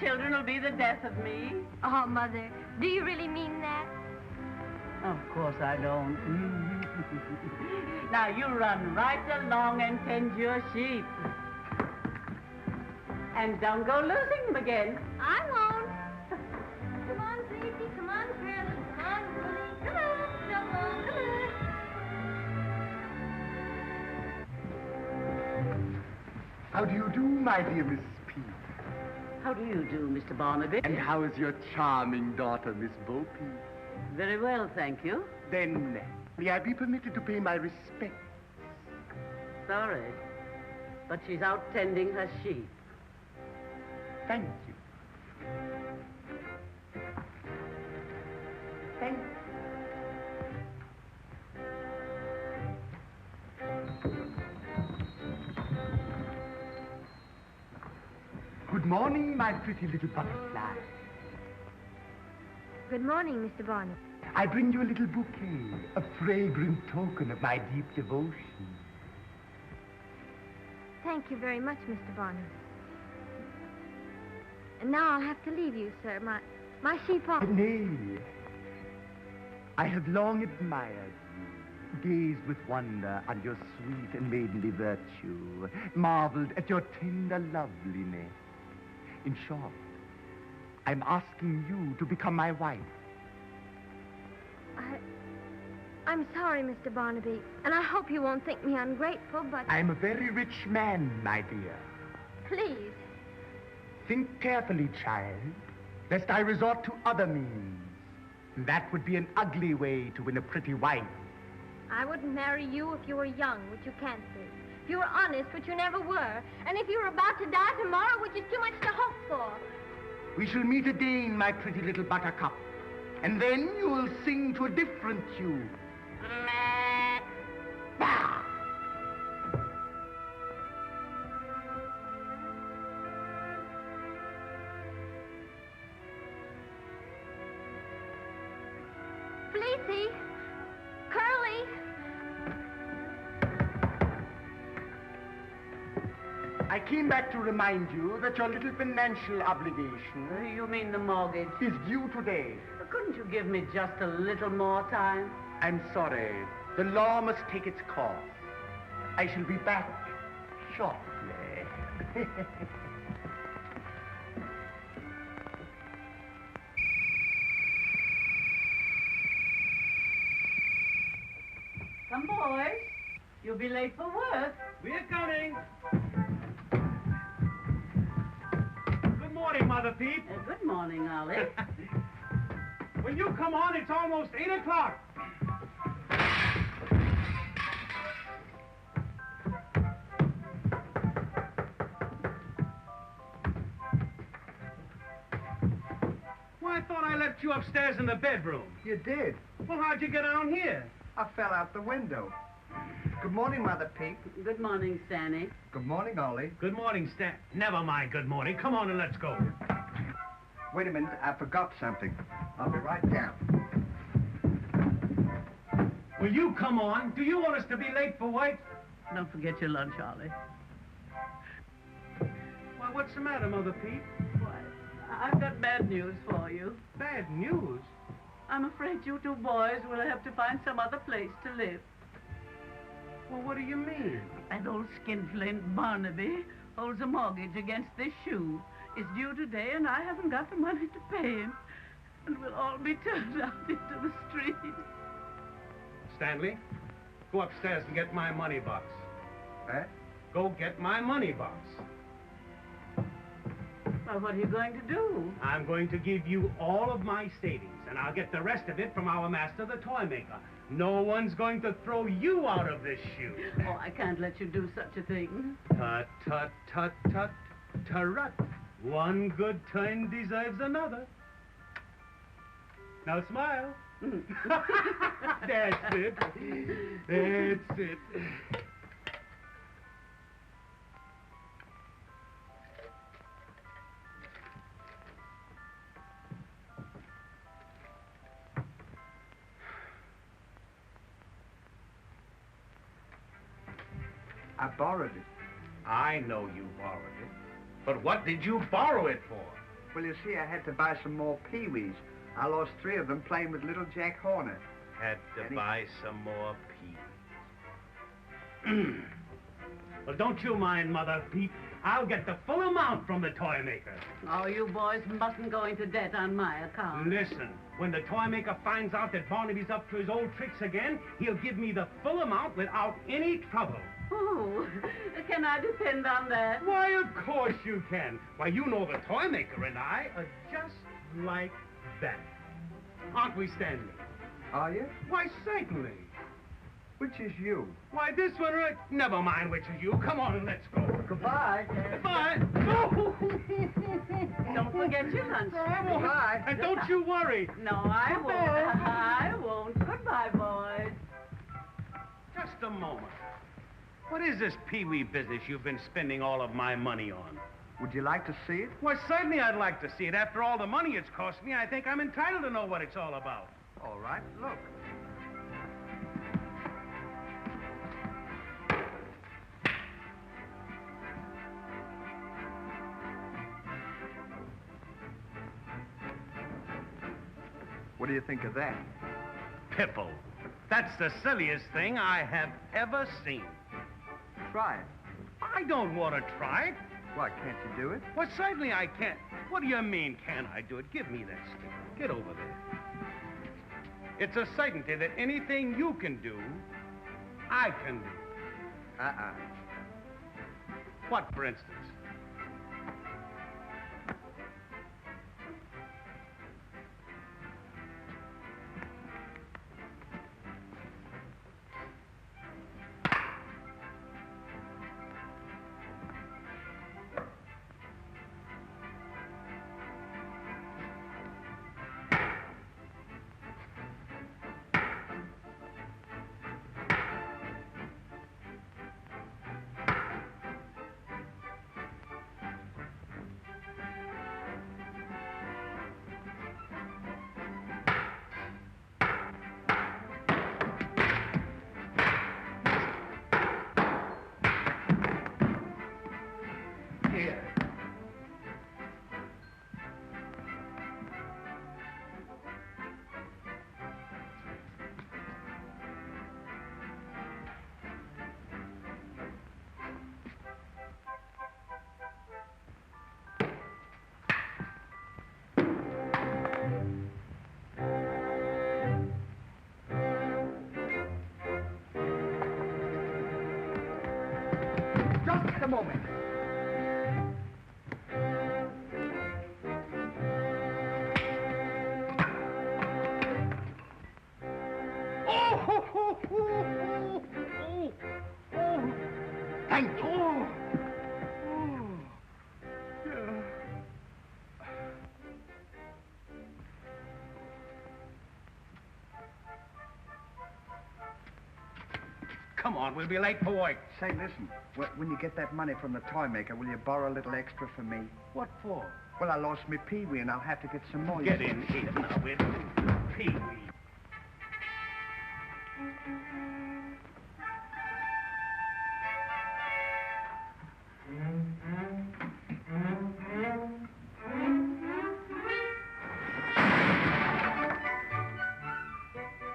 Children will be the death of me. Oh, Mother, do you really mean that? Of course I don't. Now, you run right along and tend your sheep. And don't go losing them again. I won't. Come on, Tracy. Come on, Curly. Come on, Willie. Come on, Snowball. Come on. How do you do, my dear Miss P? How do you do, Mr. Barnaby? And how is your charming daughter, Miss Bo Peep? Very well, thank you. Then, may I be permitted to pay my respects? Sorry, but she's out tending her sheep. Thank you. Thank you. Good morning, my pretty little butterfly. Good morning, Mr. Barnum. I bring you a little bouquet, a fragrant token of my deep devotion. Thank you very much, Mr. Barnum. And now I'll have to leave you, sir. My sheep are... Nay. I have long admired you, gazed with wonder on your sweet and maidenly virtue, marveled at your tender loveliness. In short, I'm asking you to become my wife. I'm sorry, Mr. Barnaby, and I hope you won't think me ungrateful, but... I'm a very rich man, my dear. Please. Think carefully, child, lest I resort to other means. That would be an ugly way to win a pretty wife. I wouldn't marry you if you were young, which you can't be. If you were honest, which you never were. And if you were about to die tomorrow, which is too much to hope for. We shall meet again, my pretty little buttercup. And then you will sing to a different tune. Bah! Fleecy! Curly! I came back to remind you that your little financial obligation You mean the mortgage? is due today. Couldn't you give me just a little more time? I'm sorry. The law must take its course. I shall be back shortly. Come, boys. You'll be late for work. We're coming. Good morning, Mother Peep. Good morning, Ollie. When you come on, it's almost 8 o'clock. Well, I thought I left you upstairs in the bedroom. You did. Well, how'd you get down here? I fell out the window. Good morning, Mother Peep. Good morning, Stanny. Good morning, Ollie. Good morning, Stan. Never mind good morning. Come on and let's go. Wait a minute, I forgot something. I'll be right down. Will you come on? Do you want us to be late for work? Don't forget your lunch, Ollie. Well, what's the matter, Mother Peep? Why, I've got bad news for you. Bad news? I'm afraid you two boys will have to find some other place to live. Well, what do you mean? That old skinflint Barnaby holds a mortgage against this shoe. It's due today, and I haven't got the money to pay him. And we'll all be turned out into the street. Stanley, go upstairs and get my money box. Eh? Go get my money box. Well, what are you going to do? I'm going to give you all of my savings, and I'll get the rest of it from our master, the toy maker. No one's going to throw you out of this shoe. Oh, I can't let you do such a thing. Tut, tut, tut, tut, turut. One good turn deserves another. Now smile. That's it. That's it. I borrowed it. I know you borrowed it. But what did you borrow it for? Well, you see, I had to buy some more peewees. I lost 3 of them playing with little Jack Horner. Had to Any- buy some more peas. Well, don't you mind, Mother Peep. I'll get the full amount from the toy maker. Oh, you boys mustn't go into debt on my account. Listen, when the toy maker finds out that Barnaby's up to his old tricks again, he'll give me the full amount without any trouble. Oh, can I depend on that? Why, of course you can. Why, you know the toy maker and I are just like that. Aren't we, Stanley? Are you? Why, certainly. Which is you? Why, this one right... Never mind which is you. Come on and let's go. Goodbye. Goodbye. No! Don't forget your lunch. No, I won't. Goodbye. And don't you worry. No, I won't. I won't. Goodbye, boys. Just a moment. What is this pee-wee business you've been spending all of my money on? Would you like to see it? Well, certainly I'd like to see it. After all the money it's cost me, I think I'm entitled to know what it's all about. All right, look. What do you think of that? Piffle. That's the silliest thing I have ever seen. Try it. I don't want to try it. Why, can't you do it? Well, certainly I can't. What do you mean, can I do it? Give me that stick. Get over there. It's a certainty that anything you can do, I can do. Uh-uh. What, for instance? a moment. Thank you. Come on, we'll be late for work. Say, listen, when you get that money from the toy maker, will you borrow a little extra for me? What for? Well, I lost my peewee, and I'll have to get some more. Get in here now with Pee-wee.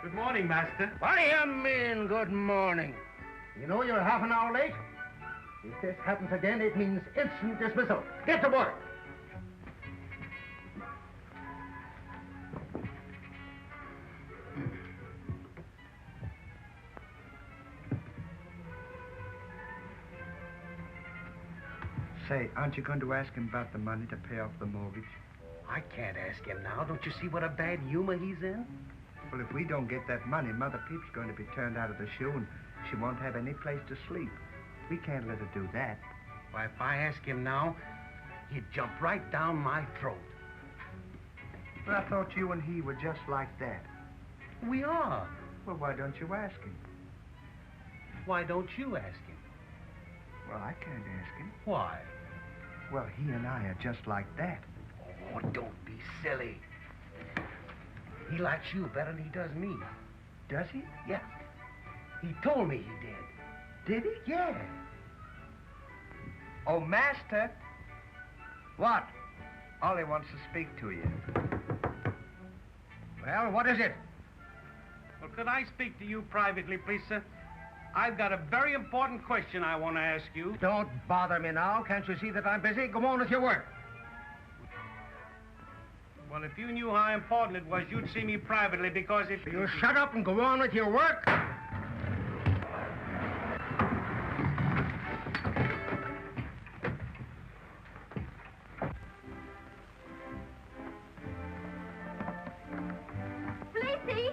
Good morning, Master. What do you mean, good morning? You know you're half an hour late? If this happens again, it means instant dismissal. Get to work. Say, aren't you going to ask him about the money to pay off the mortgage? I can't ask him now. Don't you see what a bad humor he's in? Well, if we don't get that money, Mother Peep's going to be turned out of the shoe, and she won't have any place to sleep. We can't let her do that. Why, if I ask him now, he'd jump right down my throat. But I thought you and he were just like that. We are. Well, why don't you ask him? Why don't you ask him? Well, I can't ask him. Why? Well, he and I are just like that. Oh, don't be silly. He likes you better than he does me. Does he? Yeah. He told me he did. Did he? Yeah. Oh, Master. What? Ollie wants to speak to you. Well, what is it? Well, could I speak to you privately, please, sir? I've got a very important question I want to ask you. Don't bother me now. Can't you see that I'm busy? Go on with your work. Well, if you knew how important it was, you'd see me privately, because if... You shut up and go on with your work. Fleecy!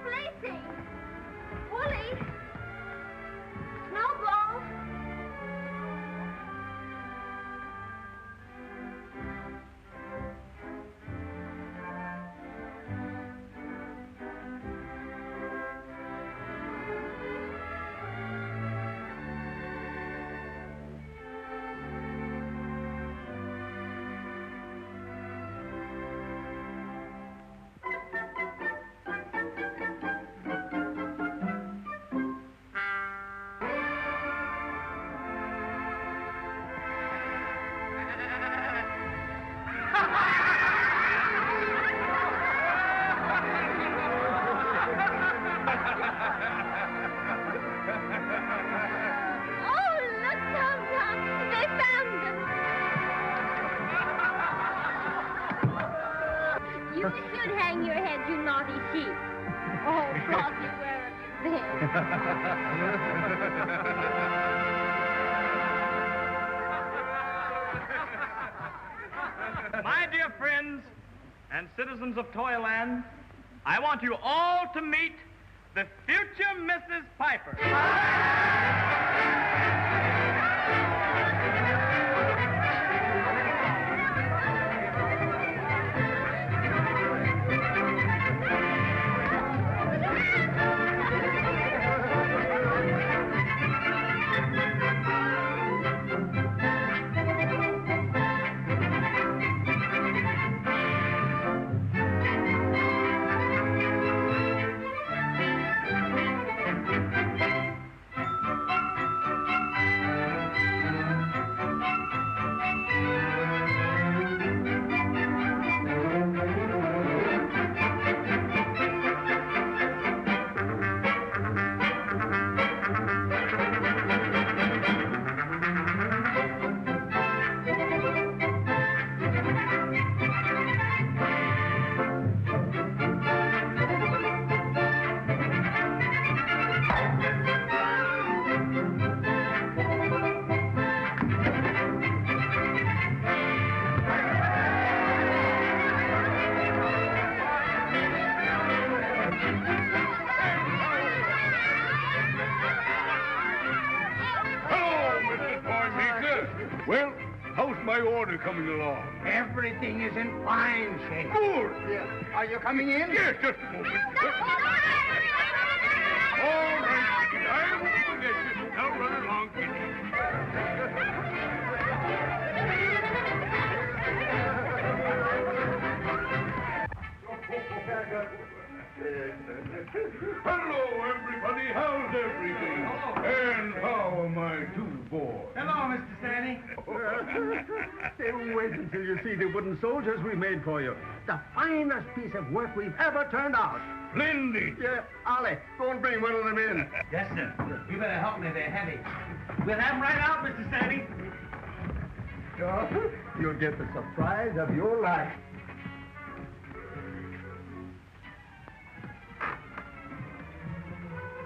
Fleecy! Wooly! Snowball! You should hang your head, you naughty sheep. Oh, Flossie, where have you been? My dear friends and citizens of Toyland, I want you all to meet the future Mrs. Piper. Well, how's my order coming along? Everything is in fine shape. Good. Yeah. Are you coming in? Yes, just a moment. All right, Kitty. I won't forget you. Now run along, Kitty. Hello, everybody. How's everything? And how are my two boys? Hello, Mr. Stanley. Wait until you see the wooden soldiers we made for you. The finest piece of work we've ever turned out. Splendid. Yeah, Ollie, go and bring one of them in. Yes, sir. You better help me. They're heavy. We'll have them right out, Mr. Stanley. Sure, you'll get the surprise of your life.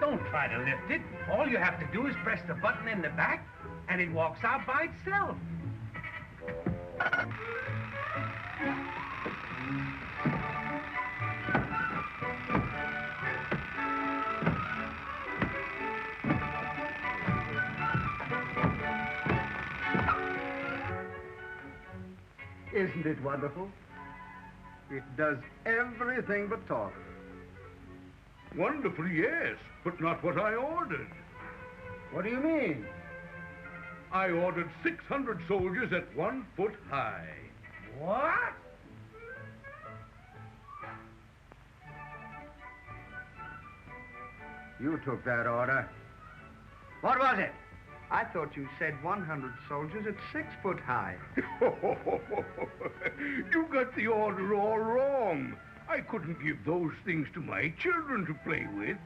Don't try to lift it. All you have to do is press the button in the back, and it walks out by itself. Isn't it wonderful? It does everything but talk. Wonderful, yes, but not what I ordered. What do you mean? I ordered 600 soldiers at 1 foot high. What? You took that order. What was it? I thought you said 100 soldiers at 6 foot high. You got the order all wrong. I couldn't give those things to my children to play with.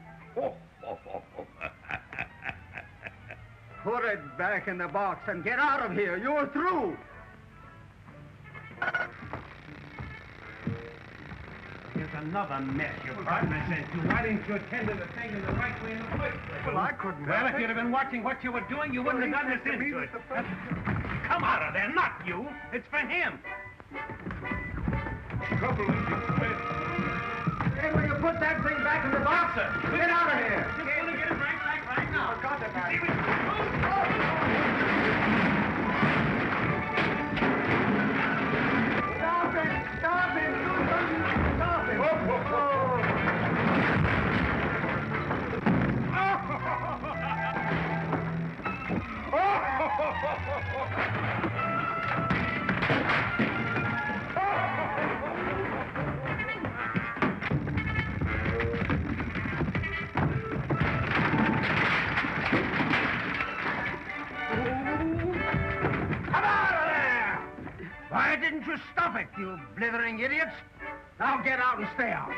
Put it back in the box and get out of here. You're through. Here's another mess your partner sent you. Why didn't you attend to the thing in the right way in the first place? Well, I couldn't Well, help if it. you'd have been watching what you were doing, you wouldn't have gotten this into it. Come out of there, not you. It's for him. Trouble is expense. Hey, will you put that thing back in the box? Sir, Get out of here. Just going to get it right back right now. Oh, God, See, we... Stop it! Stop it! Stop it! Come out of there! Why didn't you stop it, you blithering idiots? Now get out and stay out.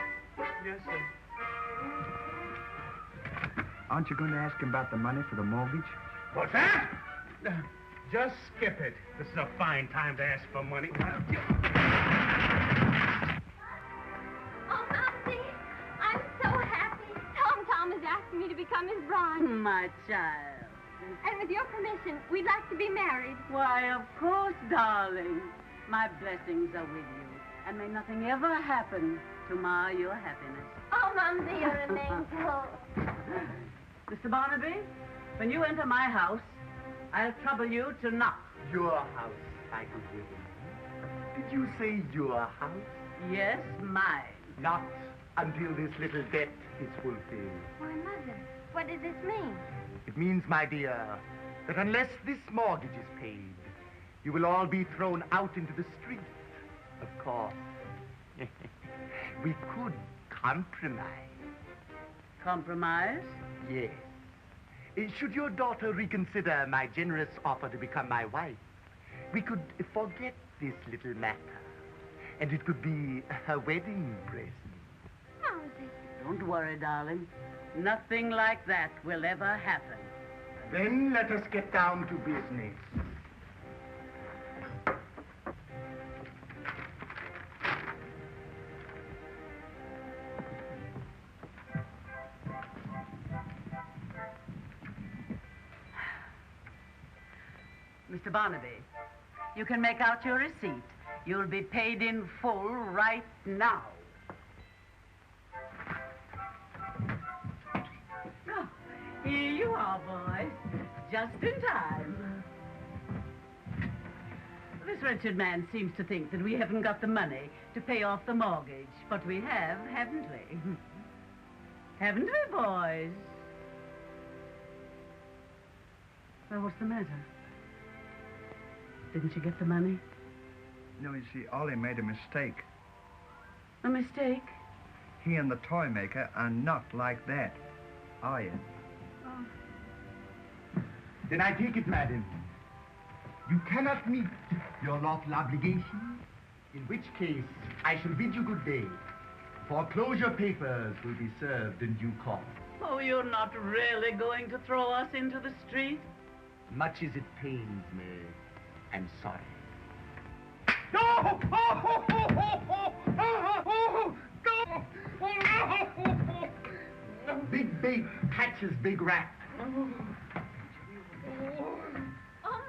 Yes, sir. Aren't you going to ask him about the money for the mortgage? What's that? Just skip it. This is a fine time to ask for money. Oh, Momsy, I'm so happy. Tom has asked me to become his bride. My child. And with your permission, we'd like to be married. Why, of course, darling. My blessings are with you. And may nothing ever happen to mar your happiness. Oh, Momsy, you're an angel. Mr. Barnaby, when you enter my house, I'll trouble you to knock. Your house, my good woman. Did you say your house? Yes, mine. Not until this little debt is fulfilled. Why, Mother, what does this mean? It means, my dear, that unless this mortgage is paid, you will all be thrown out into the street. Of course. We could compromise. Compromise? Yes. Should your daughter reconsider my generous offer to become my wife, we could forget this little matter, and it could be her wedding present. Momsy. Don't worry, darling. Nothing like that will ever happen. Then let us get down to business. Mr. Barnaby, you can make out your receipt. You'll be paid in full right now. Oh, here you are, boys. Just in time. wretched man seems to think that we haven't got the money to pay off the mortgage. But we have, haven't we? Haven't we, boys? Well, what's the matter? Didn't you get the money? No, you see, Ollie made a mistake. A mistake? He and the toy maker are not like that, are you? Oh. Then I take it, madam. You cannot meet your lawful obligation, in which case I shall bid you good day. Foreclosure papers will be served in due course. Oh, you're not really going to throw us into the street? Much as it pains me, I'm sorry. No! Oh, oh, oh, oh, oh, oh, no! Oh, no! Big bait catches big rat. Oh, Mom,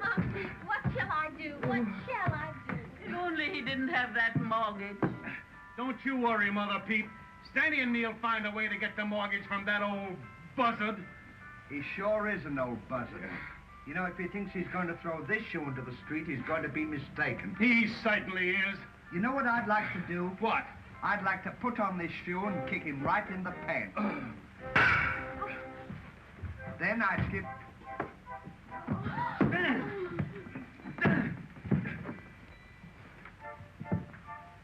what shall I do? What shall I do? If only he didn't have that mortgage. Don't you worry, Mother Peep. Stanley and me'll find a way to get the mortgage from that old buzzard. He sure is an old buzzard. You know, if he thinks he's going to throw this shoe into the street, he's going to be mistaken. He certainly is. You know what I'd like to do? What? I'd like to put on this shoe and kick him right in the pants. Then I'd skip...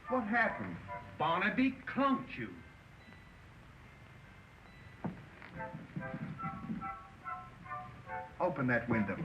What happened? Barnaby clunked you. Open that window.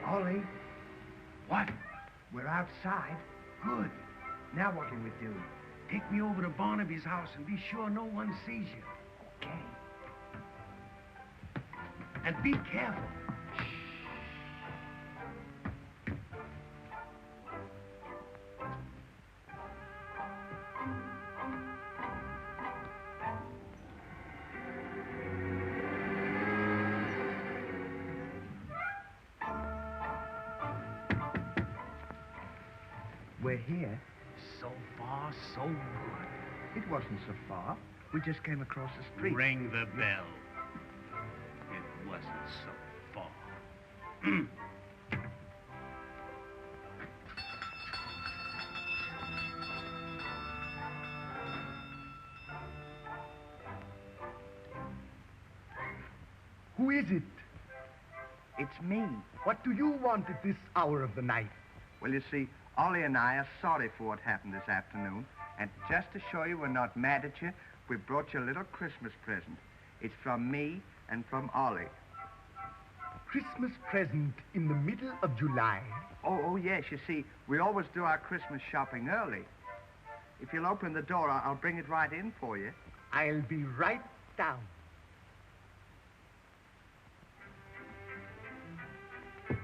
Ollie. What? We're outside. Good. Now what do we do? Take me over to Barnaby's house and be sure no one sees you. Okay. And be careful. We're here. So far, so good. It wasn't so far. We just came across the street. Ring the bell. It wasn't so far. Who is it? It's me. What do you want at this hour of the night? Well, you see, Ollie and I are sorry for what happened this afternoon. And just to show you we're not mad at you, we brought you a little Christmas present. It's from me and from Ollie. Christmas present in the middle of July. Oh, yes, you see, we always do our Christmas shopping early. If you'll open the door, I'll bring it right in for you. I'll be right down. He's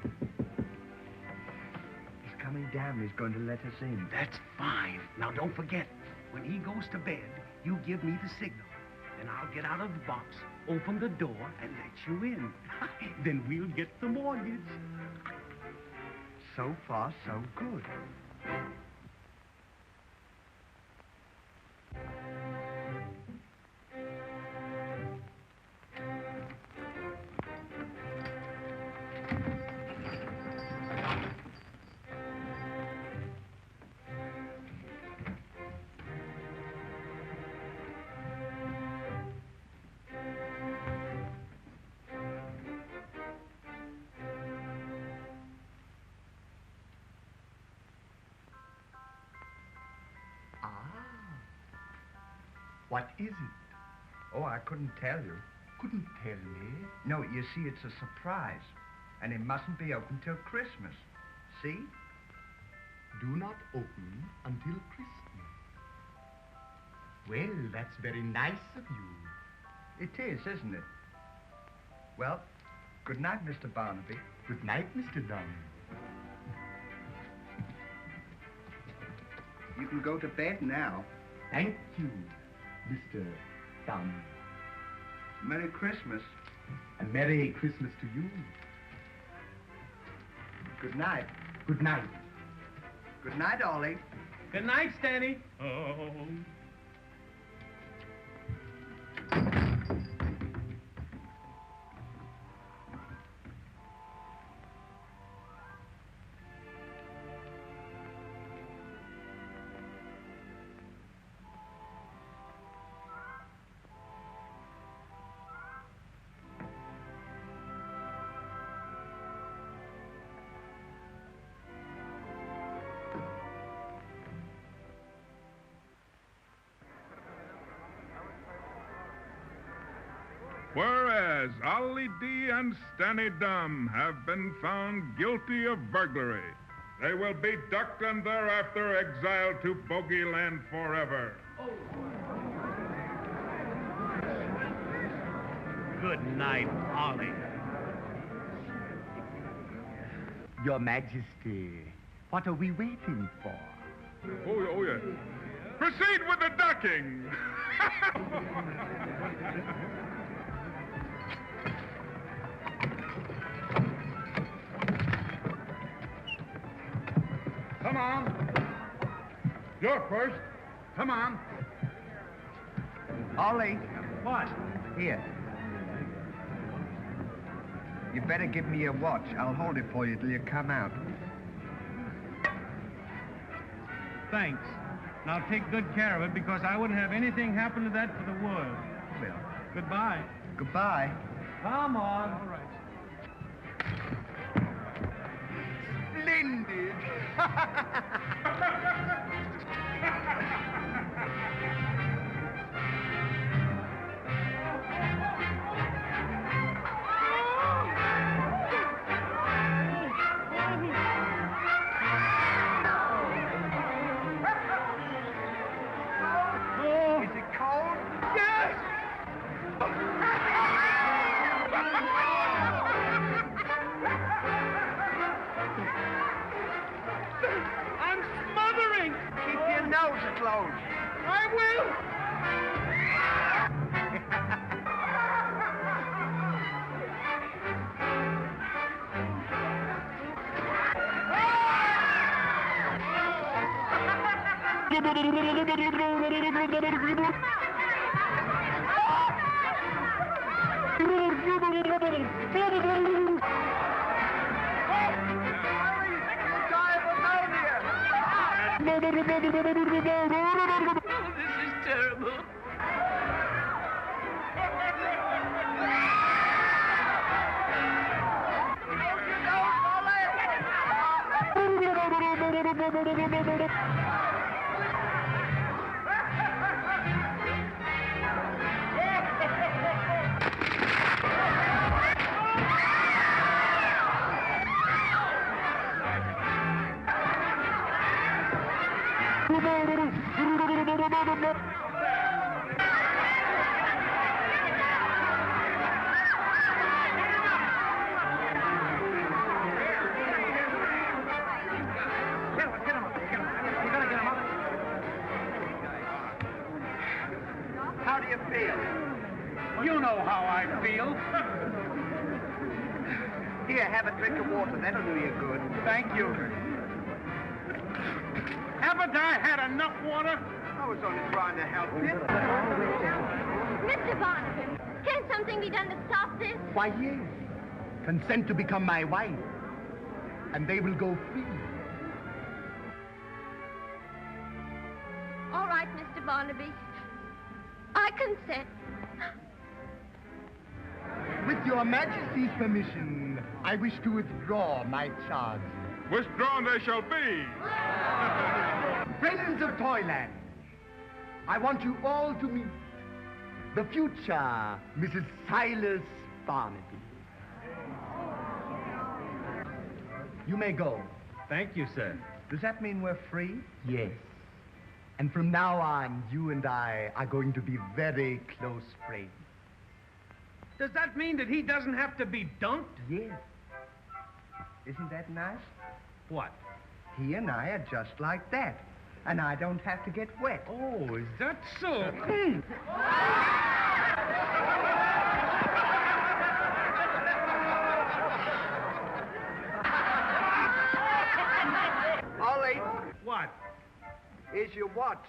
coming down. He's going to let us in. That's fine. Now, don't forget, when he goes to bed, you give me the signal. Then I'll get out of the box, open the door, and let you in. Then we'll get the mortgage. So far, so good. What is it? Oh, I couldn't tell you. Couldn't tell me. No, you see, it's a surprise. And it mustn't be open till Christmas. See? Do not open until Christmas. Well, that's very nice of you. It is, isn't it? Well, good night, Mr. Barnaby. Good night, Mr. Dunn. You can go to bed now. Thank you, Mr. Dunn. Merry Christmas. And Merry Christmas to you. Good night. Good night. Good night, Ollie. Good night, Stanny. Oh. Whereas Ollie D. and Stanny Dumb have been found guilty of burglary, they will be ducked and thereafter exiled to Boogie Land forever. Good night, Ollie. Your Majesty, what are we waiting for? Oh, yeah. Proceed with the ducking. Come on. You're first. Come on. Ollie. What? Here. You better give me your watch. I'll hold it for you till you come out. Thanks. Now take good care of it because I wouldn't have anything happen to that for the world. Well, Goodbye. goodbye. Come on. All right. Splendid! Is it cold? Yes! I'm smothering. Keep your nose closed. I will. Oh, this is terrible. How do you feel? You know how I feel. Here, have a drink of water. That'll do you good. Thank you. Haven't I had enough water? I was only trying to help you. Mr. Barnaby, can something be done to stop this? Why, yes. Consent to become my wife, and they will go free. All right, Mr. Barnaby. I consent. With your Majesty's permission, I wish to withdraw my charge. Withdrawn they shall be. Friends of Toyland, I want you all to meet the future Mrs. Silas Barnaby. You may go. Thank you, sir. Does that mean we're free? Yes. And from now on, you and I are going to be very close friends. Does that mean that he doesn't have to be dumped? Yes. Isn't that nice? What? He and I are just like that. And I don't have to get wet. Oh, is that so? Ollie, What? here's your watch.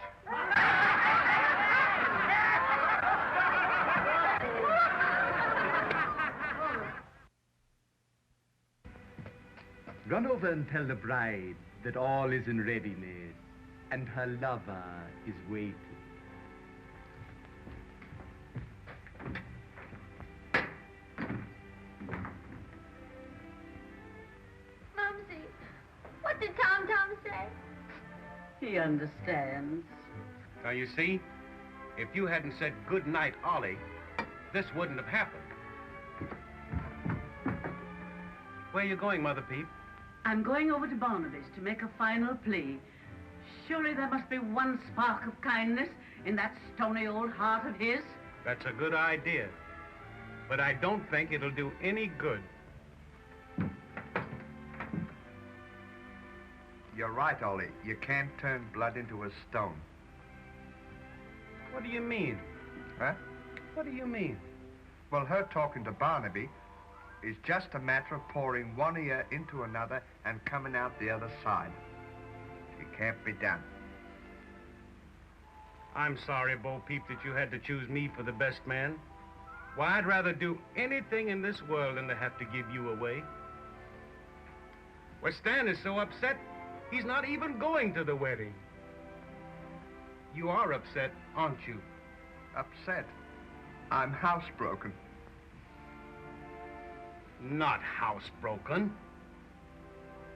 Run over and tell the bride that all is in readiness and her lover is waiting. Mumsy, what did Tom say? He understands. Now, you see, if you hadn't said good night, Ollie, this wouldn't have happened. Where are you going, Mother Peep? I'm going over to Barnaby's to make a final plea. Surely there must be one spark of kindness in that stony old heart of his. That's a good idea. But I don't think it'll do any good. You're right, Ollie. You can't turn blood into a stone. What do you mean? Huh? What do you mean? Well, her talking to Barnaby is just a matter of pouring one ear into another and coming out the other side. It can't be done. I'm sorry, Bo Peep, that you had to choose me for the best man. Why, I'd rather do anything in this world than to have to give you away. Well, Stan is so upset, he's not even going to the wedding. You are upset, aren't you? Upset. I'm housebroken. Not housebroken.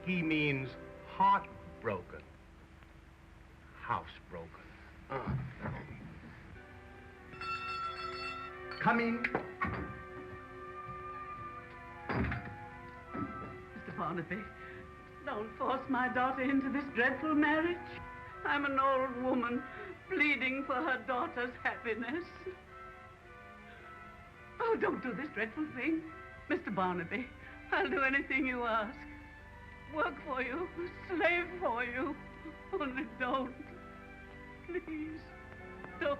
He means heartbroken. Housebroken. Come in. Mr. Barnaby, don't force my daughter into this dreadful marriage. I'm an old woman pleading for her daughter's happiness. Oh, don't do this dreadful thing. Mr. Barnaby, I'll do anything you ask. Work for you, slave for you. Only don't. Please, don't.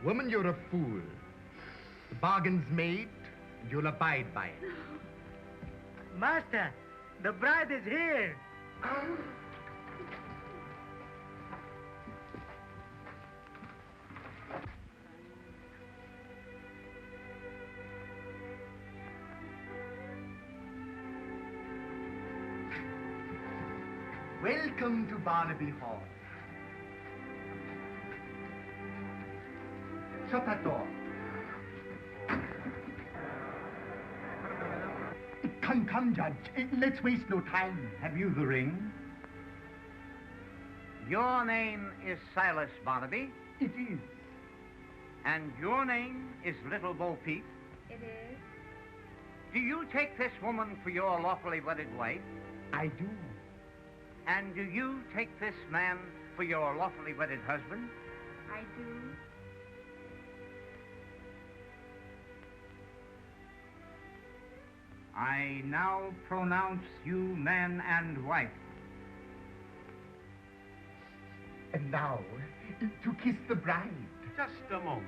Woman, you're a fool. The bargain's made, and you'll abide by it. Master, the bride is here. Welcome to Barnaby Hall. Shut that door. Come, Judge. Let's waste no time. Have you the ring? Your name is Silas Barnaby, It is. and your name is Little Bo Peep. It is. Do you take this woman for your lawfully wedded wife? I do. And do you take this man for your lawfully wedded husband? I do. I now pronounce you man and wife. And now, to kiss the bride. Just a moment.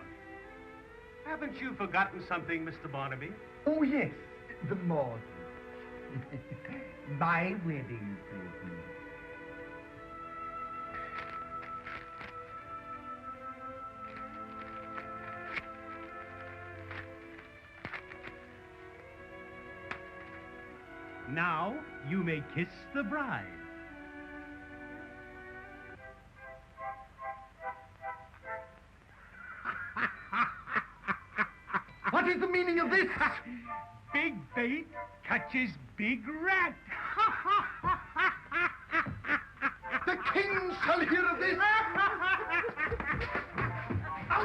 Haven't you forgotten something, Mr. Barnaby? Oh, yes, the morning. My wedding present. Now you may kiss the bride. What is the meaning of this? Big bait catches big rat. The king shall hear of this. Oh,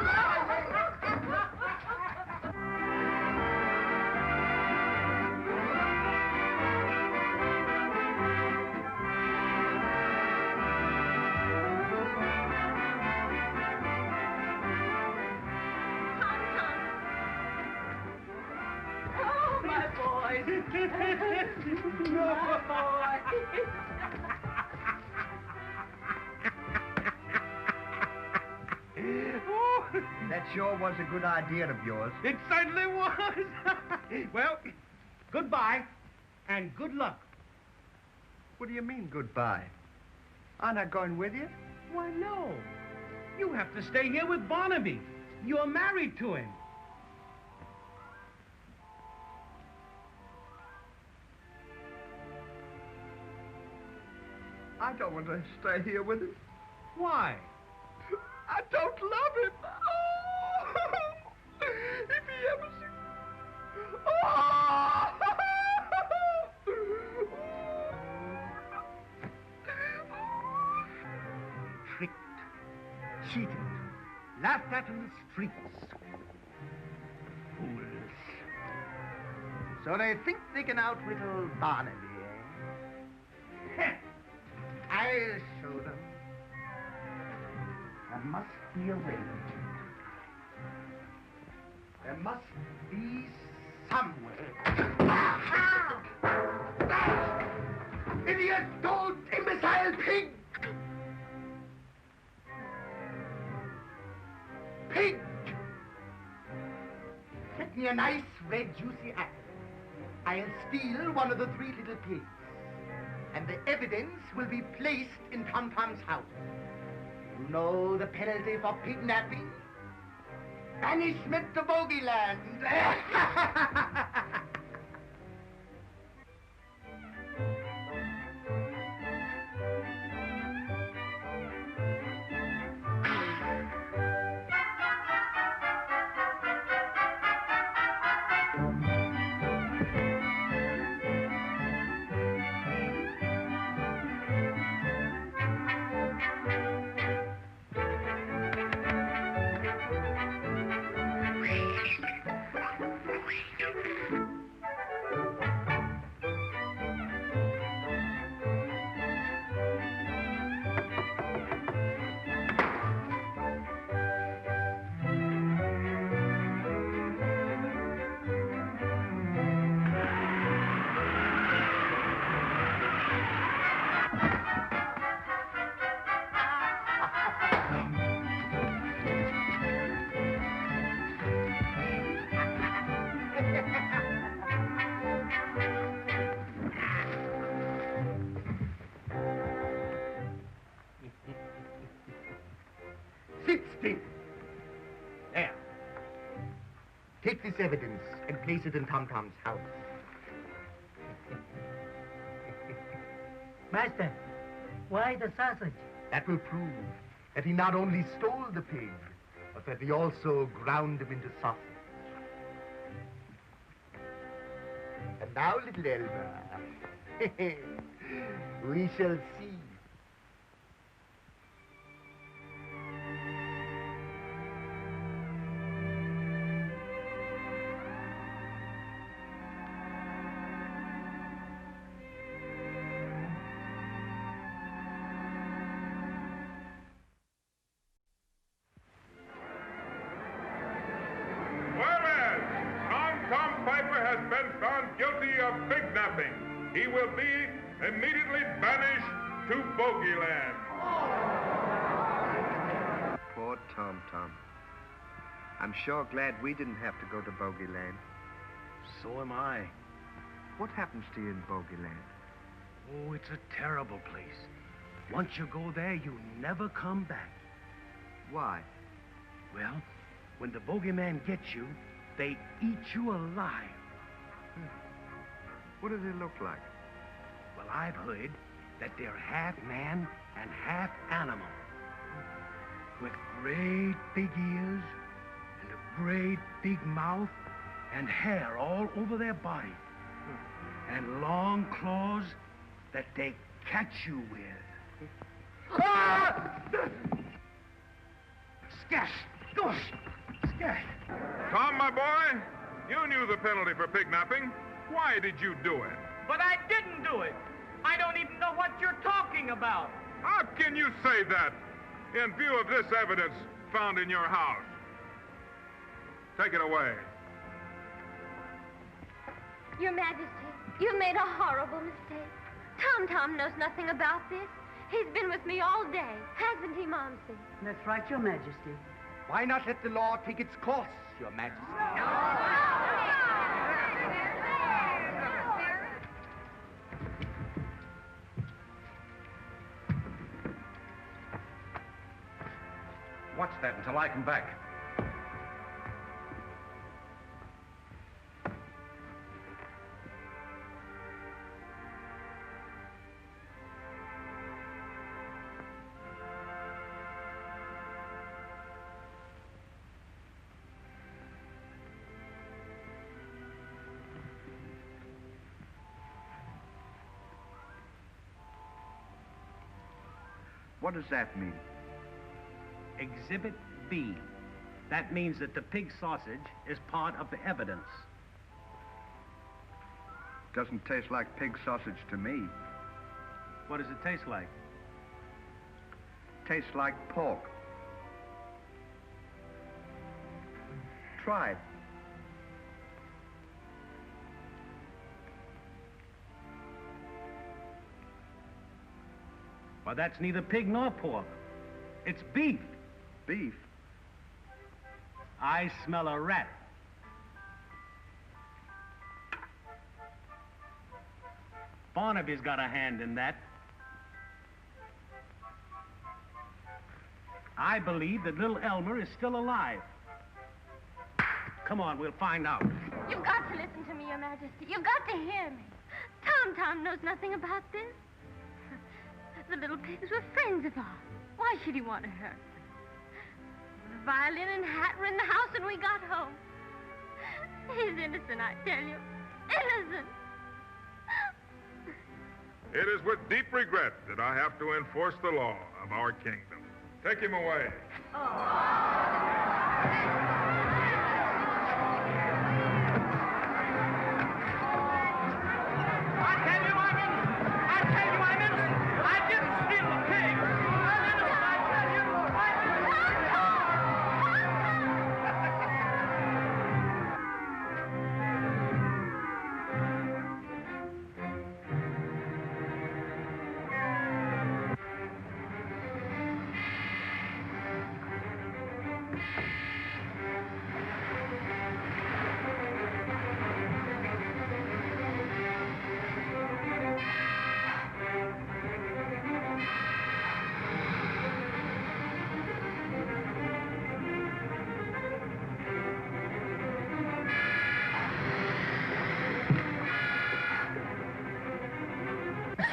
my boy. My boy. That sure was a good idea of yours. It certainly was. Well, goodbye and good luck. What do you mean, goodbye? Aren't I going with you? Why, no. You have to stay here with Barnaby. You're married to him. I don't want to stay here with him. Why? I don't love him. Oh, if he ever sees... Oh! Tricked, cheated, laughed at in the streets. Fools. So they think they can outwit old Barnaby, eh? I'll show them. There must be a way. There must be some way. Idiot, don't, imbecile pig! Pig! Get me a nice, red, juicy apple. I'll steal one of the 3 little pigs. And the evidence will be placed in Tom Tom's house. You know the penalty for kidnapping? Banishment to Bogey Land. Sit still. There. Take this evidence and place it in Tom Tom's house. Master, why the sausage? That will prove that he not only stole the pig, but that he also ground him into sausage. And now, little Elmer, we shall see. Whereas Tom Piper has been found guilty of kidnapping, he will be immediately banished to Bogeyland. Poor Tom. I'm sure glad we didn't have to go to Bogeyland. So am I. What happens to you in Bogeyland? Oh, it's a terrible place. Once you go there, you never come back. Why? Well, when the bogeyman gets you, they eat you alive. What do they look like? Well, I've heard that they're half man and half animal. With great big ears and a great big mouth and hair all over their body. And long claws that they catch you with. Scash! Gosh! Scash! Tom, my boy, you knew the penalty for pignapping. Why did you do it? But I didn't do it. I don't even know what you're talking about. How can you say that in view of this evidence found in your house? Take it away. Your Majesty, you made a horrible mistake. Tom knows nothing about this. He's been with me all day, hasn't he, Momsey? That's right, Your Majesty. Why not let the law take its course, Your Majesty? Watch that until I come back. What does that mean? Exhibit B. That means that the pig sausage is part of the evidence. Doesn't taste like pig sausage to me. What does it taste like? Tastes like pork. Try it. Well, that's neither pig nor pork. It's beef. Beef? I smell a rat. Barnaby's got a hand in that. I believe that little Elmer is still alive. Come on, we'll find out. You've got to listen to me, Your Majesty. You've got to hear me. Tom knows nothing about this. The little pigs were friends of ours. Why should he want to hurt them? The violin and hat were in the house when we got home. He's innocent, I tell you. Innocent. It is with deep regret that I have to enforce the law of our kingdom. Take him away.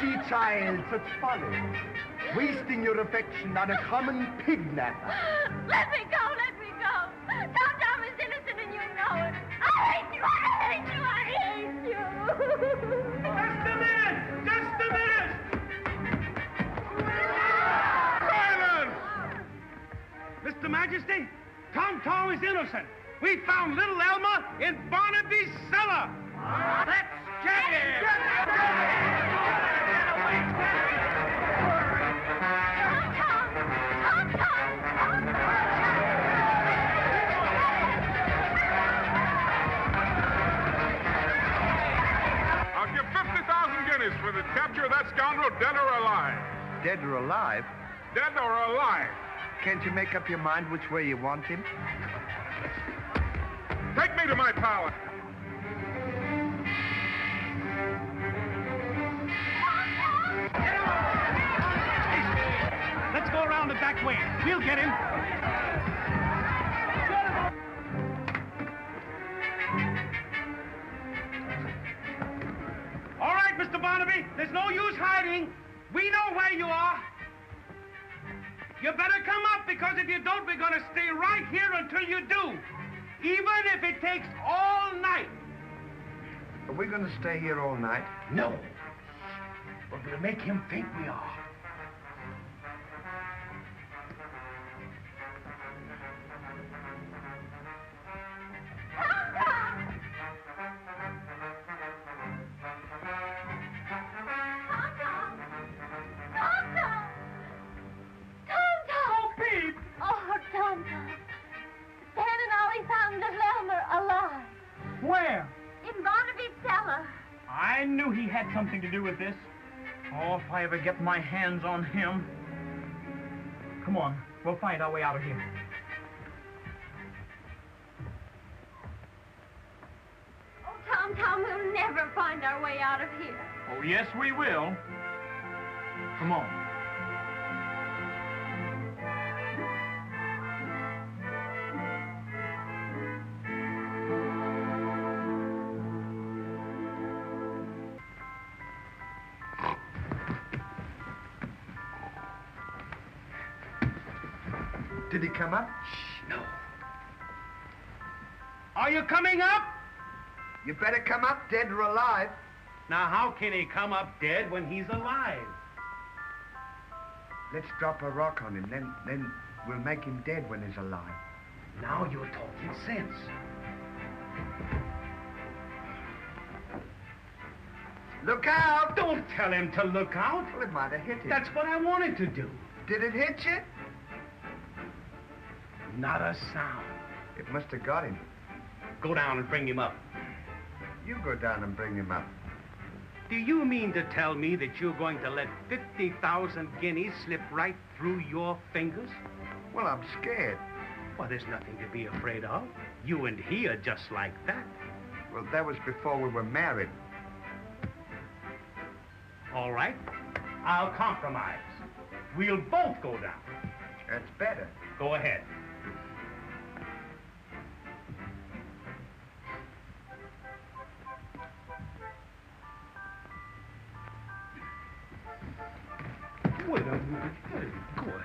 See, child, such folly. Wasting your affection on a common pignapper. Let me go, let me go. Tom is innocent and you know it. I hate you, I hate you, I hate you. Just a minute! Just a minute! Silence! Mr. Majesty, Tom is innocent. We found little Elmer in Barnaby's cellar. Let's get him! I'll give 50,000 guineas for the capture of that scoundrel, dead or alive. Dead or alive? Dead or alive. Can't you make up your mind which way you want him? Take me to my palace. Let's go around the back way. We'll get him. All right, Mr. Barnaby, there's no use hiding. We know where you are. You better come up, because if you don't, we're going to stay right here until you do. Even if it takes all night. Are we going to stay here all night? No. But we'll make him think we are. knew he had something to do with this. Oh, if I ever get my hands on him. Come on, we'll find our way out of here. Oh, Tom, we'll never find our way out of here. Oh, yes, we will. Come on. Did he come up? Shh, no. Are you coming up? You better come up, dead or alive. Now, how can he come up dead when he's alive? Let's drop a rock on him, then we'll make him dead when he's alive. Now you're talking sense. Look out! Don't tell him to look out. Well, it might have hit him. That's what I wanted to do. Did it hit you? Not a sound. It must have got him. Go down and bring him up. You go down and bring him up. Do you mean to tell me that you're going to let 50,000 guineas slip right through your fingers? Well, I'm scared. Well, there's nothing to be afraid of. You and he are just like that. Well, that was before we were married. All right. I'll compromise. We'll both go down. That's better. Go ahead. Wait a minute. Go ahead.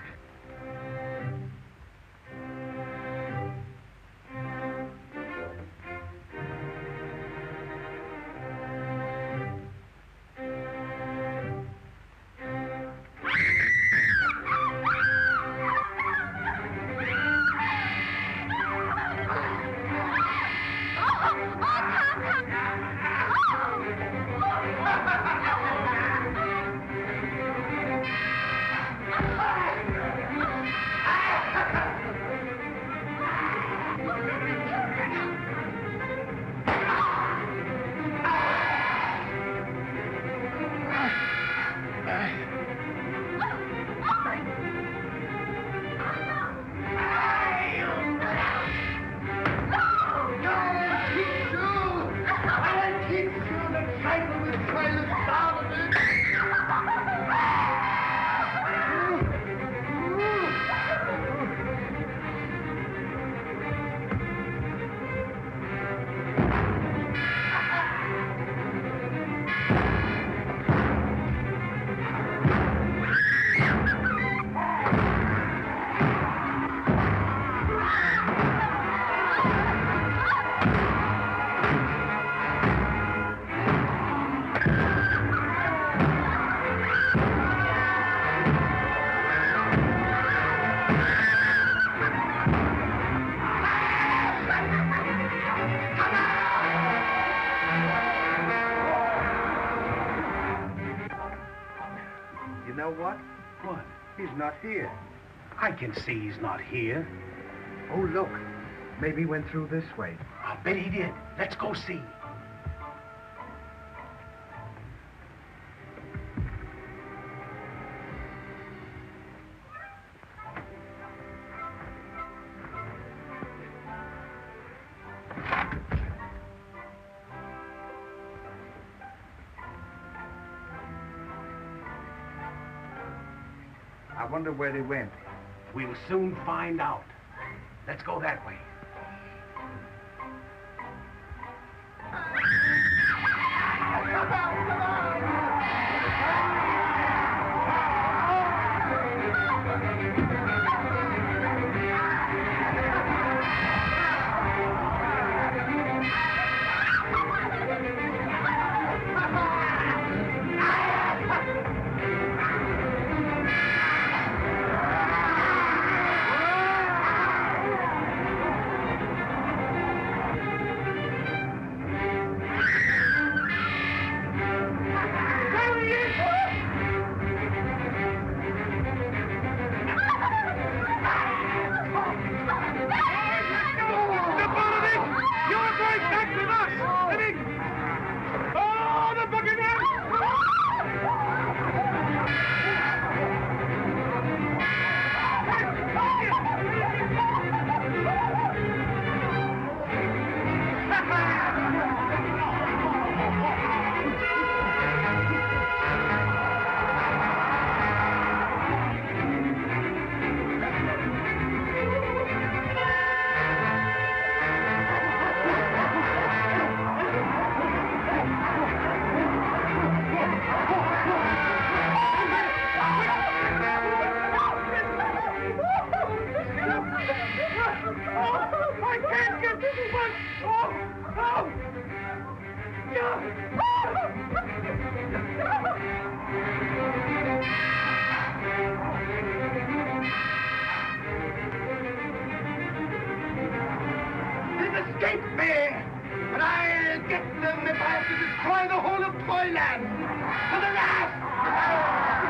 You know what? What? He's not here. I can see he's not here. Oh, look. Maybe he went through this way. I'll bet he did. Let's go see. I wonder where they went. We'll soon find out. Let's go that way. escape me, but I'll get them if I have to destroy the whole of Toyland. To the last!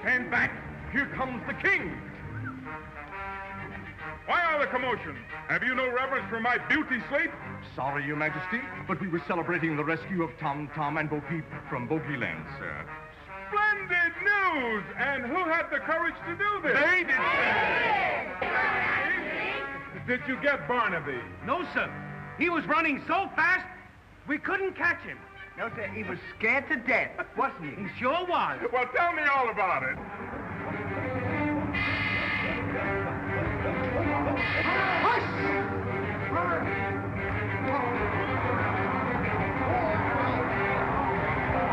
Stand back. Here comes the king. Why all the commotion? Have you no reverence for my beauty slate? Sorry, Your Majesty, but we were celebrating the rescue of Tom and Bo Peep from Boogie Land, sir. Splendid news! And who had the courage to do this? They did, Did you get Barnaby? No, sir. He was running so fast, we couldn't catch him. No, sir, he was scared to death, wasn't he? He sure was. Well, tell me all about it.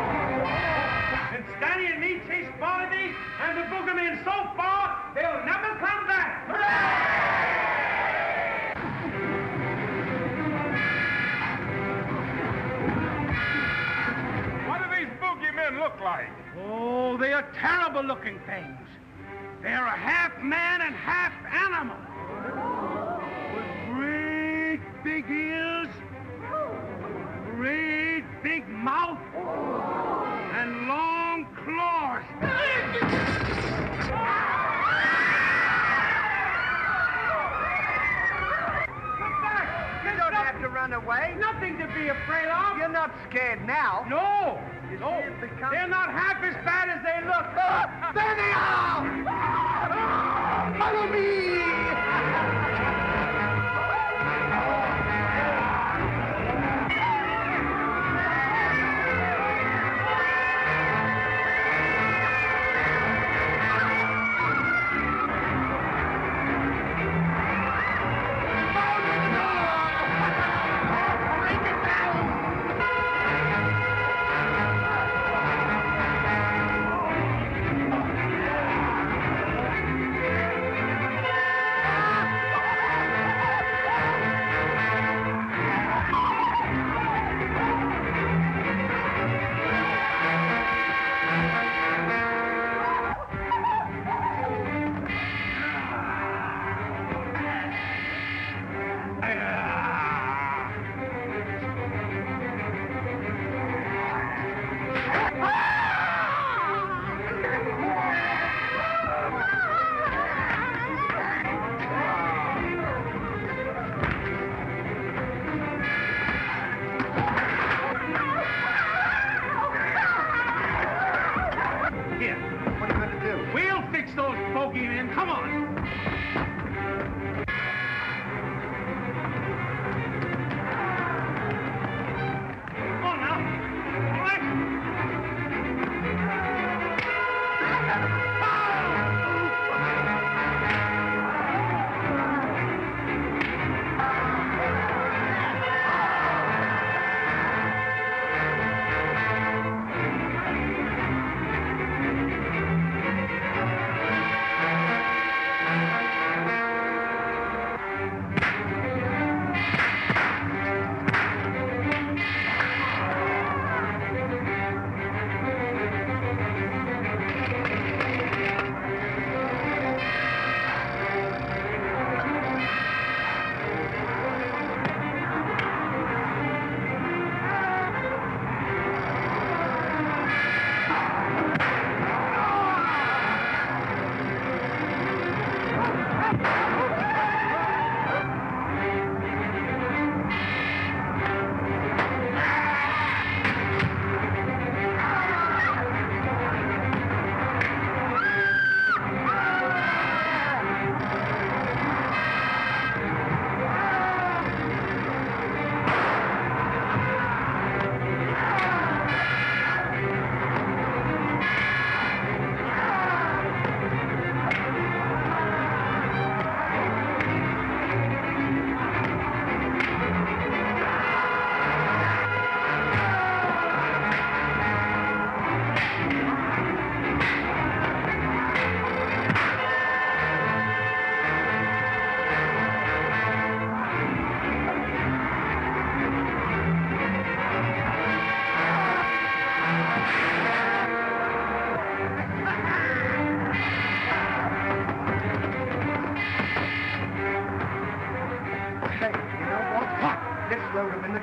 And Stanley and me chased Barnaby and the boogerman so far, they'll never come back. What do these boogeymen look like? Oh, they are terrible-looking things. They're a half man and half animal. With great big ears, great big mouth, and long claws. Come back! You don't have to run away. Nothing to be afraid of. You're not scared now. No, You no. see if they come- They're not half as bad as they look. There they are! Follow me!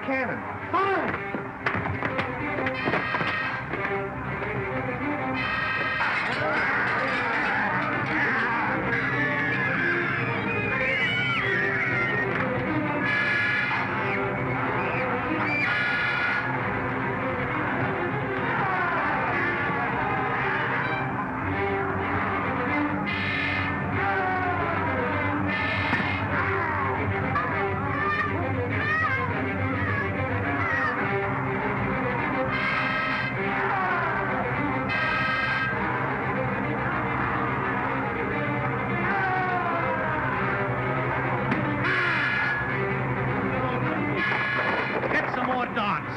cannon. Fire! Get some more darts.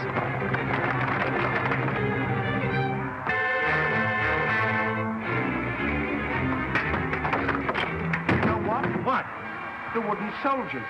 You know what? What? The wooden soldiers.